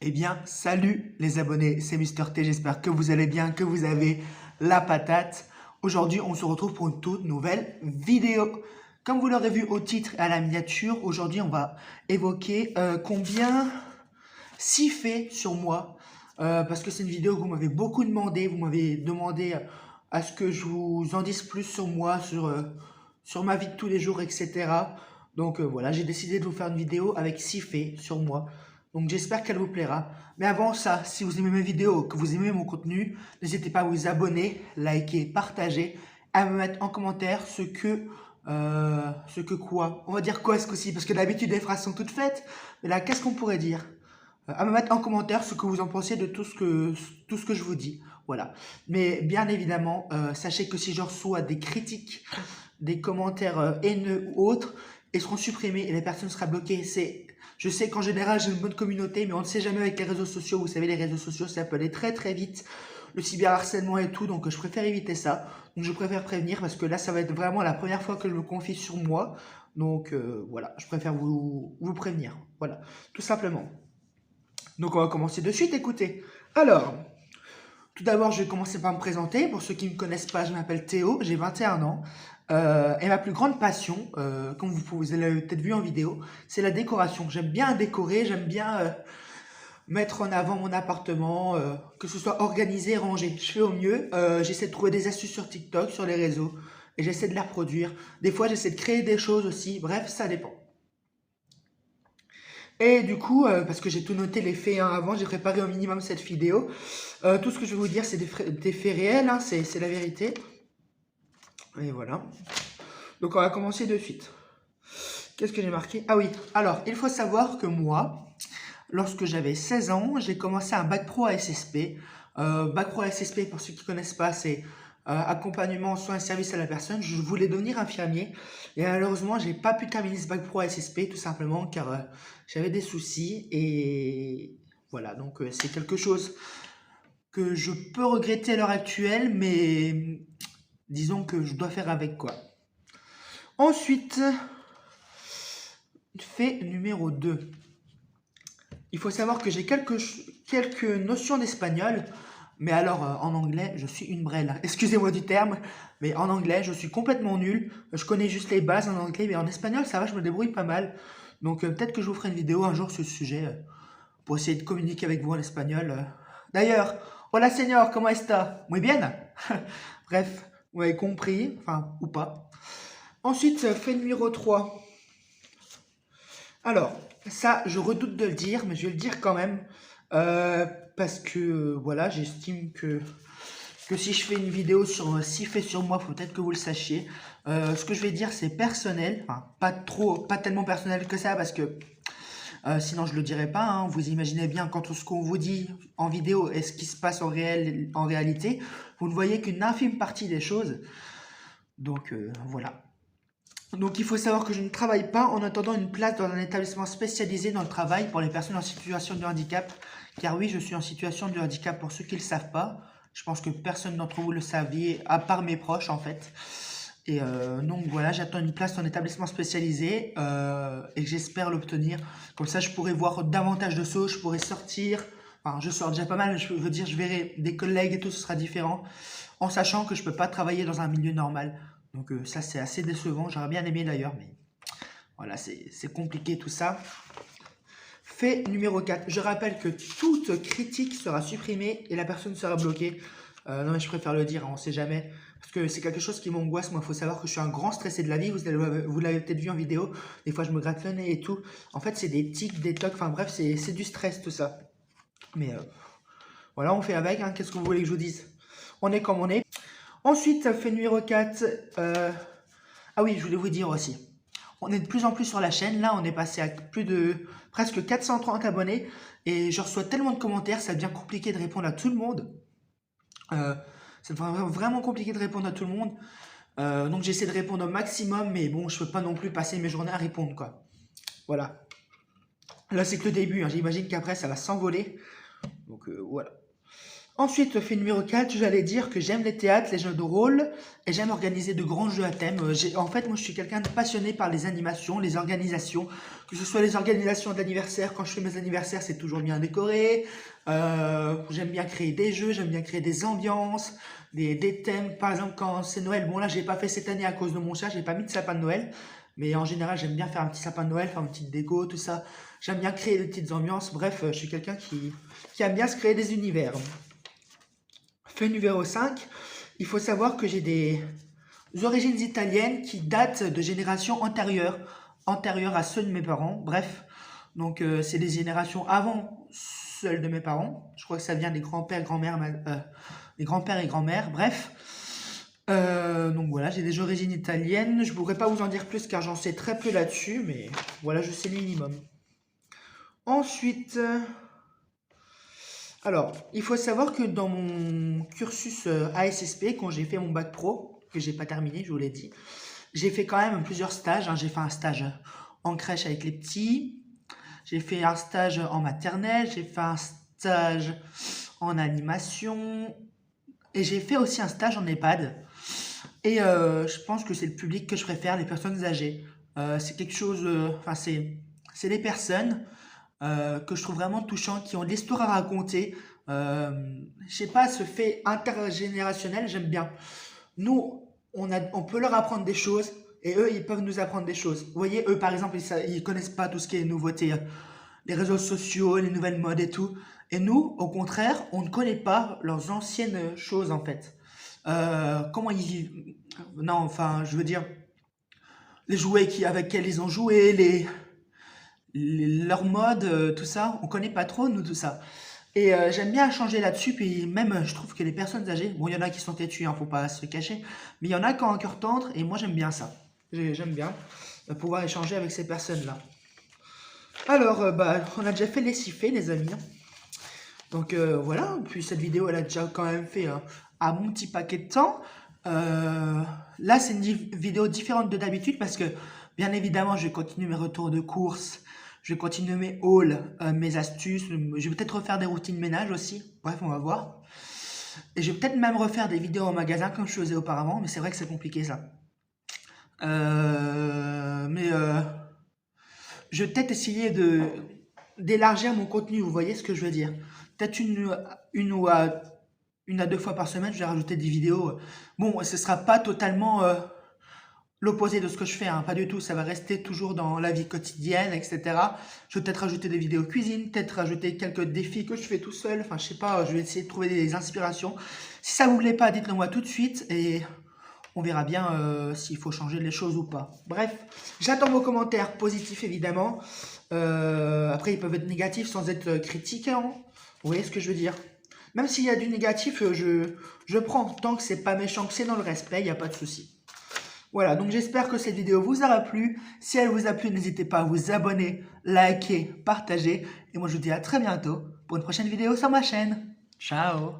Eh bien, salut les abonnés, c'est Mister T, j'espère que vous allez bien, que vous avez la patate. Aujourd'hui, on se retrouve pour une toute nouvelle vidéo. Comme vous l'aurez vu au titre et à la miniature, aujourd'hui, on va évoquer combien s'y fait sur moi. Parce que c'est une vidéo que vous m'avez beaucoup demandé, vous m'avez demandé à ce que je vous en dise plus sur moi, sur ma vie de tous les jours, etc. Donc voilà, j'ai décidé de vous faire une vidéo avec 6 faits sur moi. Donc j'espère qu'elle vous plaira. Mais avant ça, si vous aimez mes vidéos, que vous aimez mon contenu, n'hésitez pas à vous abonner, liker, partager, à me mettre en commentaire ce que quoi. On va dire quoi ce coup-ci, parce que d'habitude les phrases sont toutes faites. Mais là, qu'est-ce qu'on pourrait dire? À me mettre en commentaire ce que vous en pensez de tout ce que je vous dis. Voilà. Mais bien évidemment, sachez que si je reçois des critiques, des commentaires haineux ou autres, ils seront supprimés et la personne sera bloquée. Je sais qu'en général, j'ai une bonne communauté, mais on ne sait jamais avec les réseaux sociaux. Vous savez, les réseaux sociaux, ça peut aller très très vite. Le cyberharcèlement et tout, donc je préfère éviter ça. Donc je préfère prévenir parce que là, ça va être vraiment la première fois que je me confie sur moi. Donc voilà, je préfère vous prévenir. Voilà, tout simplement. Donc on va commencer de suite, écoutez. Alors, tout d'abord, je vais commencer par me présenter. Pour ceux qui ne me connaissent pas, je m'appelle Théo, j'ai 21 ans. Et ma plus grande passion, comme vous l'avez peut-être vu en vidéo, c'est la décoration. J'aime bien décorer, j'aime bien mettre en avant mon appartement, que ce soit organisé, rangé. Je fais au mieux. J'essaie de trouver des astuces sur TikTok, sur les réseaux, et j'essaie de les reproduire. Des fois, j'essaie de créer des choses aussi. Bref, ça dépend. Et du coup, parce que j'ai tout noté les faits hein, avant, j'ai préparé au minimum cette vidéo. Tout ce que je vais vous dire, c'est des faits réels, hein, c'est la vérité. Et voilà. Donc on va commencer de suite. Qu'est-ce que j'ai marqué? Ah oui, alors il faut savoir que moi, lorsque j'avais 16 ans, j'ai commencé un bac pro à SSP. Bac pro à SSP, pour ceux qui ne connaissent pas, c'est accompagnement, soins et services à la personne. Je voulais devenir infirmier et malheureusement, j'ai pas pu terminer ce bac pro à SSP tout simplement car j'avais des soucis et voilà. Donc c'est quelque chose que je peux regretter à l'heure actuelle, mais disons que je dois faire avec quoi. Ensuite, fait numéro 2. Il faut savoir que j'ai quelques notions d'espagnol, mais alors en anglais, je suis une brêle. Excusez-moi du terme, mais en anglais, je suis complètement nul. Je connais juste les bases en anglais, mais en espagnol, ça va, je me débrouille pas mal. Donc peut-être que je vous ferai une vidéo un jour sur ce sujet pour essayer de communiquer avec vous en espagnol. D'ailleurs, hola señor, ¿cómo está? Muy bien. Bref, vous avez compris, enfin, ou pas. Ensuite, fait numéro 3. Alors, ça, je redoute de le dire, mais je vais le dire quand même. Parce que, voilà, j'estime que si je fais une vidéo sur 6 faits sur moi, faut peut-être que vous le sachiez. Ce que je vais dire, c'est personnel. Enfin, pas tellement personnel que ça, parce que sinon je le dirais pas. Hein. Vous imaginez bien quand tout ce qu'on vous dit en vidéo et ce qui se passe en réalité, vous ne voyez qu'une infime partie des choses. Donc, voilà. Donc il faut savoir que je ne travaille pas en attendant une place dans un établissement spécialisé dans le travail pour les personnes en situation de handicap. Car oui, je suis en situation de handicap pour ceux qui ne le savent pas. Je pense que personne d'entre vous le saviez, à part mes proches en fait. Et donc voilà, j'attends une place dans un établissement spécialisé et j'espère l'obtenir. Comme ça, je pourrai voir davantage de choses, je pourrai sortir. Enfin, je sors déjà pas mal, mais je veux dire, je verrai des collègues et tout, ce sera différent. En sachant que je peux pas travailler dans un milieu normal. Donc ça, c'est assez décevant. J'aurais bien aimé d'ailleurs, mais voilà, c'est compliqué tout ça. Fait numéro 4. Je rappelle que toute critique sera supprimée et la personne sera bloquée. Non mais je préfère le dire, hein, on sait jamais. Parce que c'est quelque chose qui m'angoisse. Moi, il faut savoir que je suis un grand stressé de la vie. Vous l'avez peut-être vu en vidéo. Des fois, je me gratte le nez et tout. En fait, c'est des tics, des tocs. Enfin bref, c'est du stress tout ça. Mais voilà, on fait avec. Hein. Qu'est-ce que vous voulez que je vous dise? On est comme on est. Ensuite, fait numéro 4. Ah oui, je voulais vous dire aussi. On est de plus en plus sur la chaîne. Là, on est passé à plus de presque 430 abonnés. Et je reçois tellement de commentaires, ça devient compliqué de répondre à tout le monde. C'est vraiment compliqué de répondre à tout le monde. Donc j'essaie de répondre au maximum, mais bon, je peux pas non plus passer mes journées à répondre, quoi. Voilà. Là, c'est que le début. Hein. J'imagine qu'après, ça va s'envoler. Donc voilà. Ensuite, fait numéro 4, j'allais dire que j'aime les théâtres, les jeux de rôle et j'aime organiser de grands jeux à thème. En fait, moi, je suis quelqu'un de passionné par les animations, les organisations, que ce soit les organisations d'anniversaire. Quand je fais mes anniversaires, c'est toujours bien décoré. J'aime bien créer des jeux, j'aime bien créer des ambiances, des thèmes. Par exemple, quand c'est Noël, bon là, j'ai pas fait cette année à cause de mon chat, j'ai pas mis de sapin de Noël. Mais en général, j'aime bien faire un petit sapin de Noël, faire une petite déco, tout ça. J'aime bien créer des petites ambiances. Bref, je suis quelqu'un qui aime bien se créer des univers. Fait numéro 5, il faut savoir que j'ai des origines italiennes qui datent de générations antérieures à ceux de mes parents. Bref, donc c'est des générations avant celles de mes parents. Je crois que ça vient des grands-pères, grand-mères, des grands-pères et grand-mères. Bref, donc voilà, j'ai des origines italiennes. Je ne pourrais pas vous en dire plus car j'en sais très peu là-dessus, mais voilà, je sais le minimum. Ensuite, alors, il faut savoir que dans mon cursus ASSP, quand j'ai fait mon bac pro, que j'ai pas terminé, je vous l'ai dit, j'ai fait quand même plusieurs stages, hein. J'ai fait un stage en crèche avec les petits, j'ai fait un stage en maternelle, j'ai fait un stage en animation, et j'ai fait aussi un stage en EHPAD. Et je pense que c'est le public que je préfère, les personnes âgées. C'est quelque chose, enfin c'est des personnes que je trouve vraiment touchants, qui ont de l'histoire à raconter. Je sais pas, ce fait intergénérationnel, j'aime bien. Nous, on peut leur apprendre des choses et eux, ils peuvent nous apprendre des choses. Vous voyez, eux, par exemple, ils connaissent pas tout ce qui est nouveauté, les réseaux sociaux, les nouvelles modes et tout. Et nous, au contraire, on ne connaît pas leurs anciennes choses en fait. Comment ils vivent. Non, enfin, je veux dire, les jouets avec lesquels ils ont joué, leur mode, tout ça, on connaît pas trop, nous, tout ça. Et j'aime bien changer là-dessus, puis même, je trouve que les personnes âgées, bon, il y en a qui sont têtues, hein, faut pas se cacher, mais il y en a qui ont un cœur tendre, et moi, j'aime bien ça. J'aime bien pouvoir échanger avec ces personnes-là. Alors, bah, on a déjà fait les 6 faits, les amis, hein. Donc, voilà, puis cette vidéo, elle a déjà quand même fait un bon petit paquet de temps. Là, c'est une vidéo différente de d'habitude, parce que, bien évidemment, je vais continuer mes retours de course, je vais continuer mes hauls, mes astuces. Je vais peut-être refaire des routines ménage aussi. Bref, on va voir. Et je vais peut-être même refaire des vidéos en magasin comme je faisais auparavant. Mais c'est vrai que c'est compliqué ça. Mais je vais peut-être essayer d'élargir mon contenu. Vous voyez ce que je veux dire? Peut-être une à deux fois par semaine, je vais rajouter des vidéos. Bon, ce sera pas totalement l'opposé de ce que je fais, hein, pas du tout, ça va rester toujours dans la vie quotidienne, etc. Je vais peut-être rajouter des vidéos cuisine, peut-être rajouter quelques défis que je fais tout seul, enfin je sais pas, je vais essayer de trouver des inspirations. Si ça vous plaît pas, dites-le moi tout de suite et on verra bien s'il faut changer les choses ou pas. Bref, j'attends vos commentaires positifs évidemment. Après ils peuvent être négatifs sans être critiques, hein. Vous voyez ce que je veux dire? Même s'il y a du négatif, je prends, tant que c'est pas méchant, que c'est dans le respect, il n'y a pas de souci. Voilà, donc j'espère que cette vidéo vous aura plu. Si elle vous a plu, n'hésitez pas à vous abonner, liker, partager. Et moi, je vous dis à très bientôt pour une prochaine vidéo sur ma chaîne. Ciao!